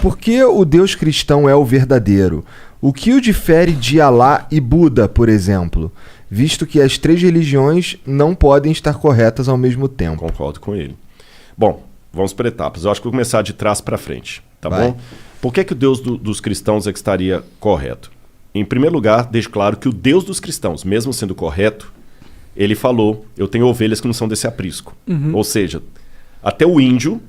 por que o Deus cristão é o verdadeiro? O que o difere de Alá e Buda, por exemplo? Visto que as três religiões não podem estar corretas ao mesmo tempo. Concordo com ele. Bom, vamos por etapas. Eu acho que vou começar de trás para frente, tá bom? Por que o Deus dos cristãos é que estaria correto? Em primeiro lugar, deixo claro que o Deus dos cristãos, mesmo sendo correto, ele falou, eu tenho ovelhas que não são desse aprisco. Ou seja, até o índio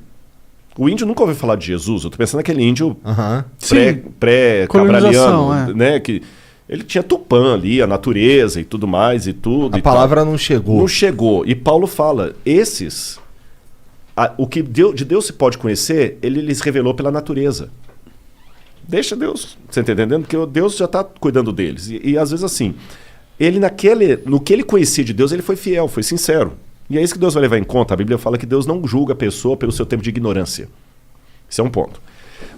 nunca ouviu falar de Jesus. Eu tô pensando naquele índio pré-cabraliano, né? Que ele tinha Tupã ali, a natureza e tudo mais e tudo. A palavra não chegou. Não chegou. E Paulo fala, o que de Deus se pode conhecer, ele lhes revelou pela natureza. Deixa Deus, você está entendendo? Porque Deus já está cuidando deles. E às vezes assim, ele no que ele conhecia de Deus, ele foi fiel, foi sincero. E é isso que Deus vai levar em conta. A Bíblia fala que Deus não julga a pessoa pelo seu tempo de ignorância. Esse é um ponto.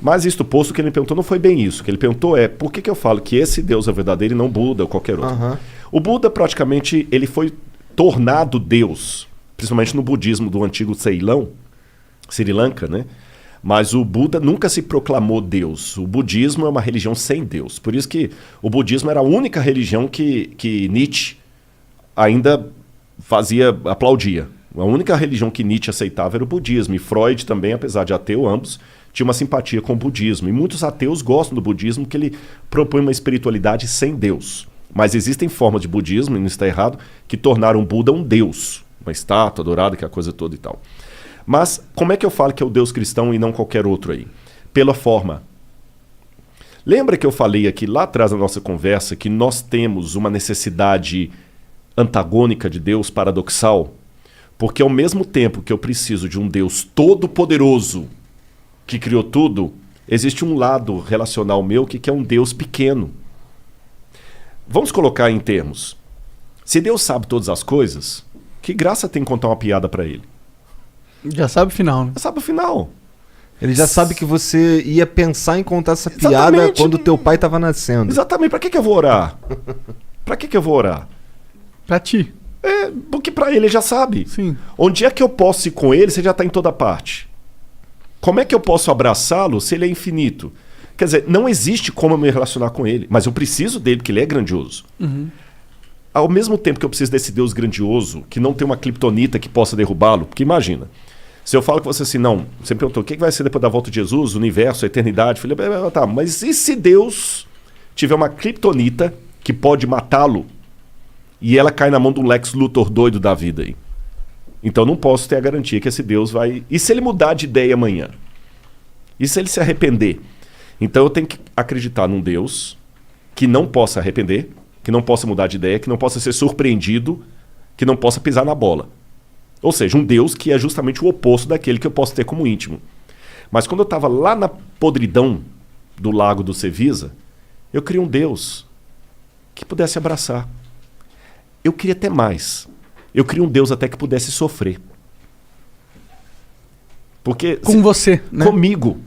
Mas isto posto, o que ele perguntou não foi bem isso. O que ele perguntou é, por que eu falo que esse Deus é verdadeiro e não Buda ou qualquer outro? O Buda, praticamente, ele foi tornado Deus, principalmente no budismo do antigo Ceilão, Sri Lanka, né? Mas o Buda nunca se proclamou Deus. O budismo é uma religião sem Deus. Por isso que o budismo era a única religião que Nietzsche ainda aplaudia. A única religião que Nietzsche aceitava era o budismo. E Freud também, apesar de ateu, ambos, tinha uma simpatia com o budismo. E muitos ateus gostam do budismo porque ele propõe uma espiritualidade sem Deus. Mas existem formas de budismo, e não está errado, que tornaram Buda um deus. Uma estátua dourada, que é a coisa toda e tal. Mas como é que eu falo que é o Deus cristão e não qualquer outro aí? Pela forma. Lembra que eu falei aqui lá atrás na nossa conversa que nós temos uma necessidade antagônica de Deus, paradoxal? Porque ao mesmo tempo que eu preciso de um Deus todo-poderoso que criou tudo, existe um lado relacional meu que é um Deus pequeno. Vamos colocar em termos. Se Deus sabe todas as coisas, que graça tem contar uma piada para ele? Já sabe o final, né? Já sabe o final. Ele já sabe que você ia pensar em contar essa piada quando teu pai estava nascendo. Exatamente. Para que eu vou orar? Para que eu vou orar? Pra ti. Porque para ele já sabe. Sim. Onde é que eu posso ir com ele se ele já está em toda parte? Como é que eu posso abraçá-lo se ele é infinito? Quer dizer, não existe como eu me relacionar com ele, mas eu preciso dele porque ele é grandioso. Ao mesmo tempo que eu preciso desse Deus grandioso, que não tem uma criptonita que possa derrubá-lo, porque imagina, se eu falo com você assim, não, você me perguntou, o que vai ser depois da volta de Jesus, o universo, a eternidade? Eu falei, tá, mas e se Deus tiver uma criptonita que pode matá-lo e ela cai na mão de um Lex Luthor doido da vida aí? Então não posso ter a garantia que esse Deus vai... E se ele mudar de ideia amanhã? E se ele se arrepender? Então eu tenho que acreditar num Deus que não possa arrepender, que não possa mudar de ideia, que não possa ser surpreendido, que não possa pisar na bola. Ou seja, um Deus que é justamente o oposto daquele que eu posso ter como íntimo. Mas quando eu estava lá na podridão do lago do Cevisa, eu queria um Deus que pudesse abraçar. Eu queria até mais. Eu queria um Deus até que pudesse sofrer. Porque você, né? Comigo.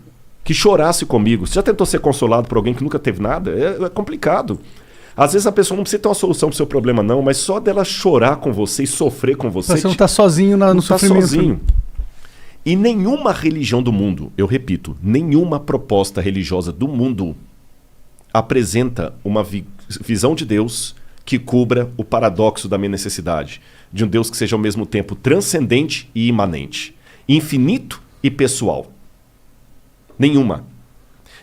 Que chorasse comigo. Você já tentou ser consolado por alguém que nunca teve nada? É complicado. Às vezes a pessoa não precisa ter uma solução para o seu problema, não, mas só dela chorar com você e sofrer com você. Você não está sozinho no sofrimento. Não está sozinho. E nenhuma religião do mundo, eu repito, nenhuma proposta religiosa do mundo apresenta uma visão de Deus que cubra o paradoxo da minha necessidade. De um Deus que seja ao mesmo tempo transcendente e imanente. Infinito e pessoal. Nenhuma.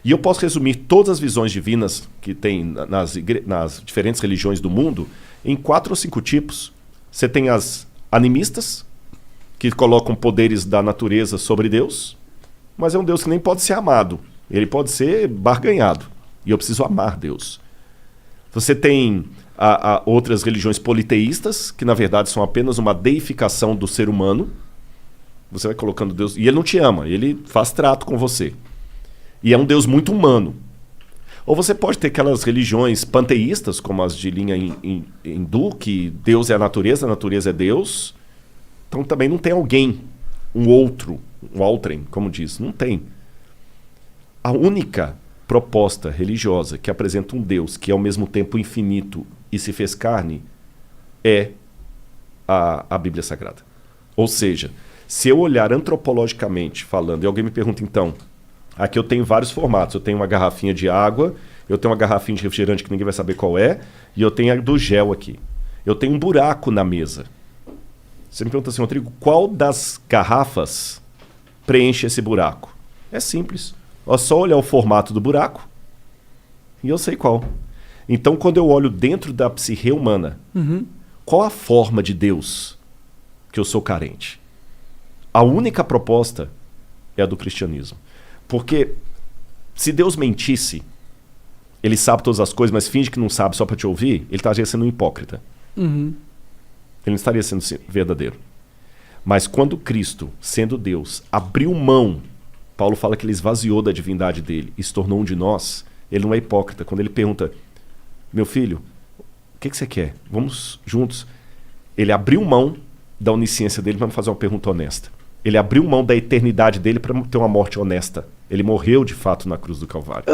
E eu posso resumir todas as visões divinas que tem nas diferentes religiões do mundo em 4 ou 5 tipos. Você tem as animistas, que colocam poderes da natureza sobre Deus, mas é um Deus que nem pode ser amado. Ele pode ser barganhado. E eu preciso amar Deus. Você tem outras religiões politeístas, que na verdade são apenas uma deificação do ser humano. Você vai colocando Deus... E ele não te ama, ele faz trato com você. E é um Deus muito humano. Ou você pode ter aquelas religiões panteístas, como as de linha hindu, que Deus é a natureza é Deus. Então também não tem alguém, um outro, um outrem, como diz. Não tem. A única proposta religiosa que apresenta um Deus que é ao mesmo tempo infinito e se fez carne é a Bíblia Sagrada. Ou seja, se eu olhar antropologicamente falando, e alguém me pergunta então, Aqui eu tenho vários formatos. Eu tenho uma garrafinha de água, eu tenho uma garrafinha de refrigerante que ninguém vai saber qual é, e eu tenho a do gel aqui. Eu tenho um buraco na mesa. Você me pergunta assim, Rodrigo, qual das garrafas preenche esse buraco? É simples. É só olhar o formato do buraco e eu sei qual. Então, quando eu olho dentro da psique humana, qual a forma de Deus que eu sou carente? A única proposta é a do cristianismo. Porque se Deus mentisse, ele sabe todas as coisas, mas finge que não sabe só para te ouvir, ele estaria sendo um hipócrita. Ele não estaria sendo verdadeiro. Mas quando Cristo, sendo Deus, abriu mão, Paulo fala que ele esvaziou da divindade dele e se tornou um de nós, ele não é hipócrita. Quando ele pergunta, meu filho, o que você quer? Vamos juntos. Ele abriu mão da onisciência dele para me fazer uma pergunta honesta. Ele abriu mão da eternidade dele para ter uma morte honesta. Ele morreu de fato na cruz do Calvário.